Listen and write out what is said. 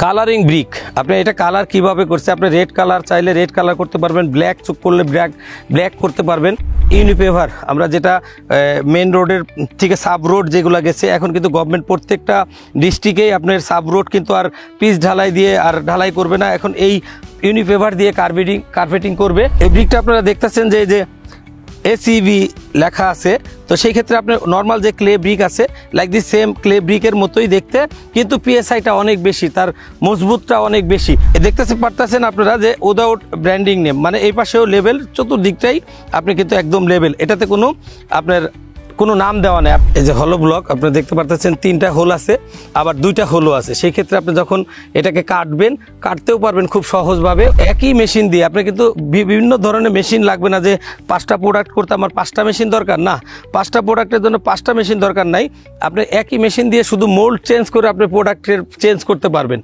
Colouring brick, আপনি এটা colour কিভাবে করছে, আপনি রেড কালার চাইলে রেড কালার করতে পারবেন, ব্ল্যাক চুক করলে ব্ল্যাক করতে পারবেন। ইউনিপেভার আমরা যেটা মেন রোডের থেকে সাব রোড যেগুলো গেছে, এখন কিন্তু গভর্নমেন্ট প্রত্যেকটা ডিস্ট্রিক্টেই আপনার সাব রোড কিন্তু আর পিচ ঢালাই দিয়ে আর ঢালাই করবে না, এখন এই ইউনিপেভার দিয়ে কার্পেটিং করবে। এই ব্রিকটা আপনারা দেখতেছেন যে এসিবি লেখা আছে, তো সেই ক্ষেত্রে আপনার নর্মাল যে ক্লে ব্রিক আছে লাইক দি সেম ক্লে ব্রিকের মতোই দেখতে, কিন্তু পিএসআইটা অনেক বেশি, তার মজবুতটা অনেক বেশি। দেখতে পারতেছেন আপনারা যে উইদাউট ব্র্যান্ডিং নেম, মানে এই পাশেও লেভেল, চতুর্দিকটাই আপনি কিন্তু একদম লেভেল, এটাতে কোনো নাম দেওয়া নেই। এই যে হলো ব্লক আপনারা দেখতে পারতেছেন, 3টা হোল আছে, আবার 2টা হোলও আছে। সেই ক্ষেত্রে আপনি যখন এটাকে কাটতেও পারবেন খুব সহজভাবে। একই মেশিন দিয়ে আপনি কিন্তু বিভিন্ন ধরনের মেশিন লাগবে না যে 5টা প্রোডাক্ট করতে আমার 5টা মেশিন দরকার, না 5টা প্রোডাক্টের জন্য 5টা মেশিন দরকার নাই। আপনি একই মেশিন দিয়ে শুধু মোল্ড চেঞ্জ করে আপনি প্রোডাক্টের চেঞ্জ করতে পারবেন।